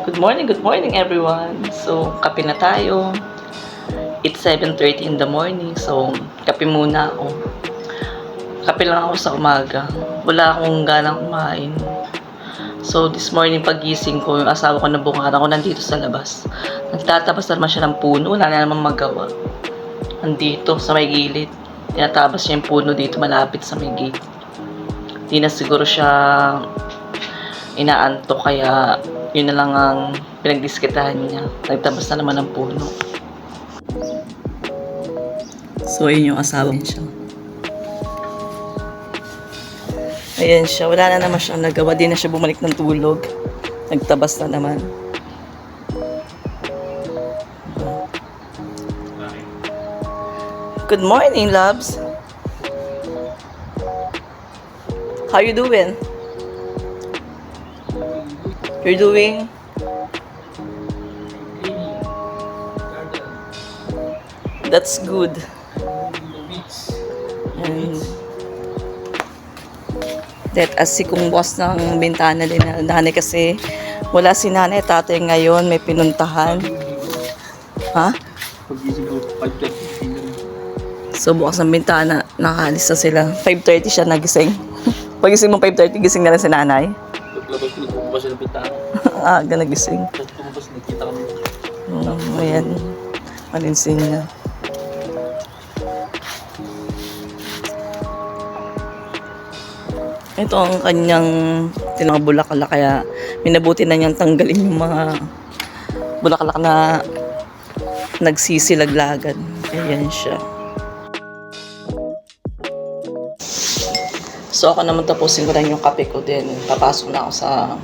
Good morning everyone. So, kape na tayo. It's 7:30 in the morning. So, kape muna ako. Kape lang ako sa umaga. Wala akong ganang kumain. So, this morning pagising ko, yung asawa ko na bunga ako nandito sa labas. Nagtatabas naman siya ng puno. Wala na naman magawa. Nandito sa may gilid. Tinatabas niya yung puno dito malapit sa may gate. Di na siguro siya inaantok kaya yun na lang ang pinagdiskitahan niya. Nagtabas na naman ng puno. So, yun yung asawa niya. Ayan siya. Wala na naman siyang nagawa. Di na siya bumalik ng tulog. Nagtabas na naman. Good morning, loves. How you doing? You're doing? That's good. And that as si kung boss ng bintana din na nanay kasi wala si nanay tatay ngayon may pinuntahan. Ha? So bukas ng bintana nakaalis na sila. 5:30 siya nagising. Pagising mo 5:30 gising na rin si nanay. Paglabas ko nagbubukas siya ng bintana. Aga nagising. Tapos tumabas nagkita kami. Ayan. Malinsin niya. Ito ang kanyang tinabulakala kaya minabuti na niyang tanggalin yung mga bulaklak na nagsisilaglagan. Ayan siya. So ako naman tapusin ko lang yung kape ko din. Papasok na ako sa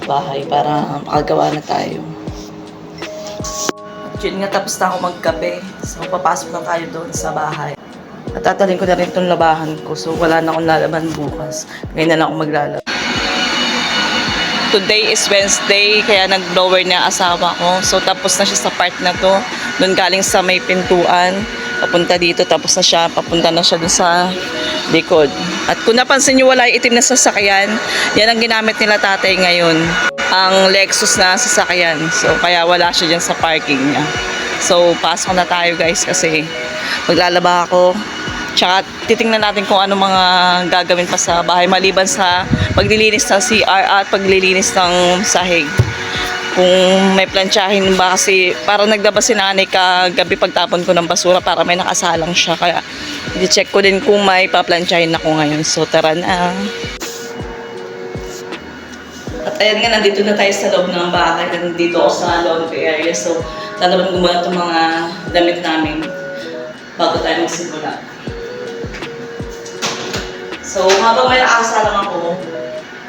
bahay para makagawa na tayo. At yun nga tapos na ako magkape. So papasok na tayo doon sa bahay. At tatalin ko na rin itong labahan ko. So, wala na akong lalaban bukas. Ngayon na lang ako maglalaba. Today is Wednesday, kaya nag-blower niya asawa ko. So, tapos na siya sa part na to. Doon galing sa may pintuan. Papunta dito, tapos na siya. Papunta na siya doon sa likod. At kung napansin niyo, wala yung itim na sasakyan. Yan ang ginamit nila tatay ngayon. Ang Lexus na sasakyan. So, kaya wala siya dyan sa parking niya. So, pasok na tayo guys kasi maglalaba ako. Tsaka titingnan natin kung ano mga gagawin pa sa bahay maliban sa paglilinis ng CR at paglilinis ng sahig. Kung may plantsahin ba kasi parang nagdaba si nanay kagabi pagtapon ko ng basura para may nakasalang siya. Kaya i-check ko din kung may paplantsahin ako ngayon. So tara na. At ayan nga, nandito na tayo sa loob ng bahay. Nandito ako sa laundry area. So lalaban ko muna itong mga damit namin bago tayo magsimula. So, habang may nakasalang ako,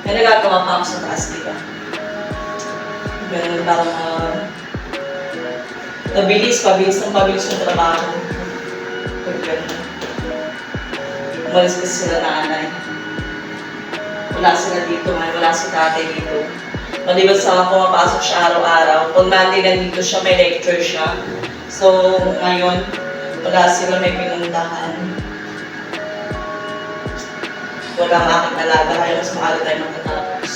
may nagagawa pa ako sa taas, diba? Meron parang pabilis yung trabaho. Umalis kasi sila nanay. Wala sila dito, wala si tatay dito. Maliban sa pumapasok siya araw-araw. Pag Monday nandito siya, may lecture siya. So, ngayon, wala sila may pinuntahan. Walang aking alaga, kaya mas maaga tayo magtatapos.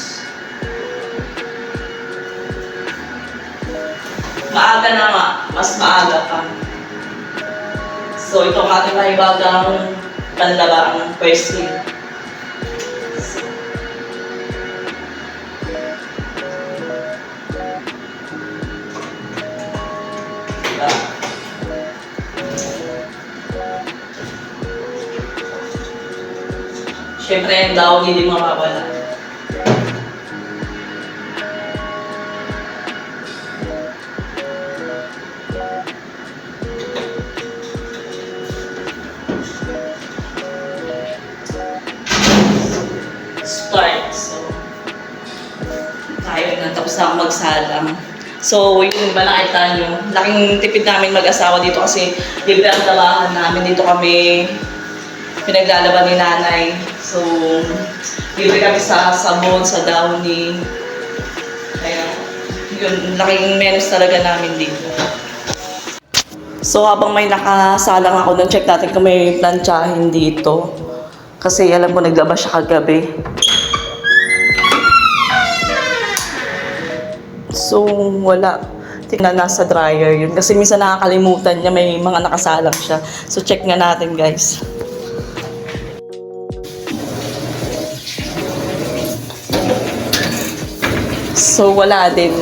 Maaga na nga, mas maaga pa. So, ito ang ating mahibagang panlaba, ang first aid. Diba? Siyempre, ang daw hindi mawawala. Start. So, tayo na. Tapos na ako magsalang. So, yun ba nakita nyo? Laking tipid namin mag-asawa dito kasi libre ang labahan namin. Dito kami pinaglalaban ni nanay. So, libre kami sa sabon, sa downy. Kaya, yun, laking menos talaga namin dito. So, habang may nakasalang ako doon, check natin kung may plantsahin dito. Kasi alam ko naglaba siya kagabi. So, wala. Tingnan nasa dryer yun. Kasi minsan nakakalimutan niya, may mga nakasalang siya. So, check nga natin, guys. So, wala din.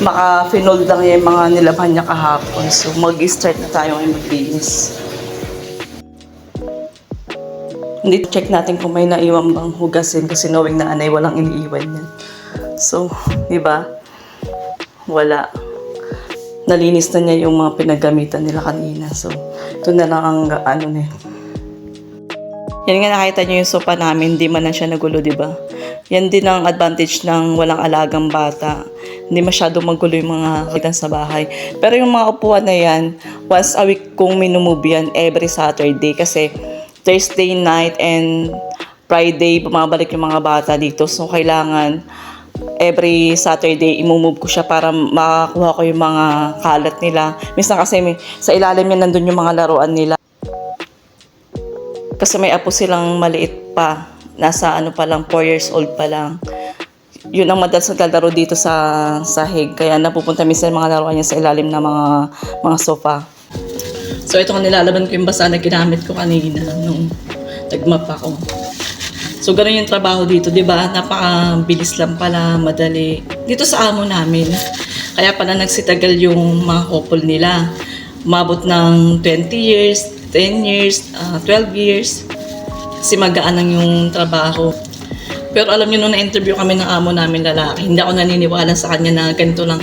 Maka-finold lang yung mga nilaban niya kahapon. So, mag-start na tayo ngayon maglinis. Hindi, check natin kung may naiwan bang hugasin kasi knowing na anay, walang iniiwan yan. So, di ba? Wala. Nalinis na niya yung mga pinagamitan nila kanina. So, ito na lang ang ano niya. Yan nga nakita niyo yung sopa namin, di man na siya nagulo, di ba? Yan din ang advantage ng walang alagang bata. Hindi masyado magulo yung mga kitan sa bahay. Pero yung mga upuan na yan, once a week kong minumove yan every Saturday kasi Thursday night and Friday bumabalik yung mga bata dito. So kailangan every Saturday imumove ko siya para makakuha ko yung mga kalat nila. Minsan kasi sa ilalim yan nandun yung mga laruan nila. Kasi may apo silang maliit pa. Nasa ano pa lang, 4 years old pa lang. Yun ang madalas naglalaro dito sa sahig. Kaya napupunta minsan mga laruan niya sa ilalim ng mga sofa. So ito kung nilalaban ko yung basa na ginamit ko kanina nung nagmap ako. So ganun yung trabaho dito, di ba? Napakabilis lang pala, madali. Dito sa amo namin. Kaya pala nagsitagal yung mga couple nila. Umabot ng 20 years, 10 years, 12 years. Kasi magaan lang yung trabaho. Pero alam niyo nung na-interview kami ng amo namin lalaki, hindi ako naniniwala sa kanya na ganito lang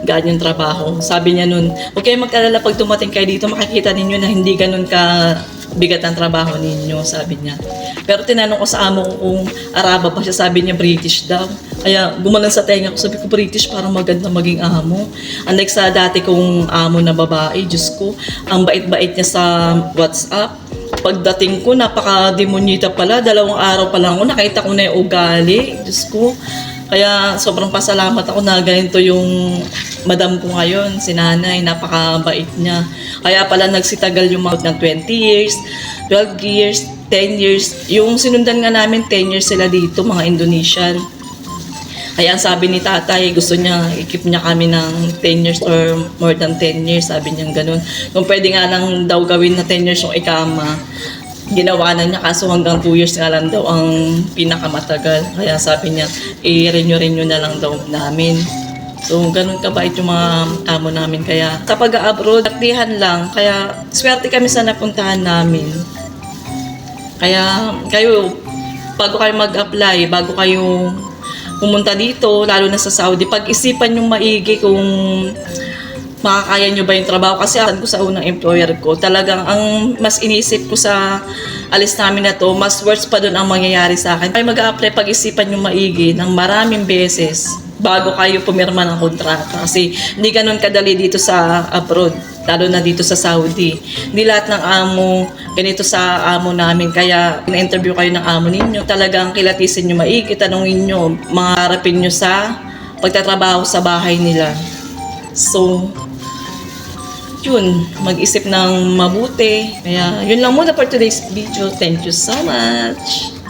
gaan yung trabaho. Sabi niya nun, huwag kayong mag-alala pag dumating kayo dito, makikita ninyo na hindi ganun ka bigat ang trabaho ninyo, sabi niya. Pero tinanong ko sa amo ko kung Araba pa siya, sabi niya British daw. Kaya gumanon sa tenga ko, sabi ko British parang maganda maging amo. Unlike sa dati kong amo na babae, Diyos ko, ang bait-bait niya sa WhatsApp. Pagdating ko, napaka-demonyita pala. 2 araw pa lang ako, nakita ko na yung ugali. Diyos ko. Kaya sobrang pasalamat ako na ganito yung madam ko ngayon, si nanay. Napakabait niya. Kaya pala nagsitagal yung mga ng 20 years, 12 years, 10 years. Yung sinundan nga namin, 10 years sila dito, mga Indonesian. Kaya sabi ni tatay, gusto niya, i-keep niya kami ng 10 years or more than 10 years, sabi niya ganun. Kung pwede nga lang daw gawin na 10 years yung ikama, ginawa na niya, kaso hanggang 2 years nga lang daw ang pinakamatagal. Kaya sabi niya, i-renew na lang daw namin. So, ganun kabait yung mga amo namin. Kaya sa pag-abroad, takdihan lang. Kaya swerte kami sa napuntahan namin. Kaya kayo, bago kayo mag-apply, bago kayo pumunta dito, lalo na sa Saudi, pag-isipan yung maigi kung makakaya nyo ba yung trabaho. Kasi ko sa unang employer ko, talagang ang mas inisip ko sa alis namin na to, mas worse pa doon ang mangyayari sa akin. Kaya mag-a-apply, pag-isipan yung maigi ng maraming beses bago kayo pumirma ng kontrata. Kasi hindi ganun kadali dito sa abroad, lalo na dito sa Saudi. Hindi lahat ng amo ganito sa amo namin. Kaya na-interview kayo ng amo ninyo, talagang kilatisin nyo maigi, tanongin nyo, mga harapin nyo sa pagtatrabaho sa bahay nila. So, yun, mag-isip ng mabuti. Kaya, yun lang muna for today's video. Thank you so much!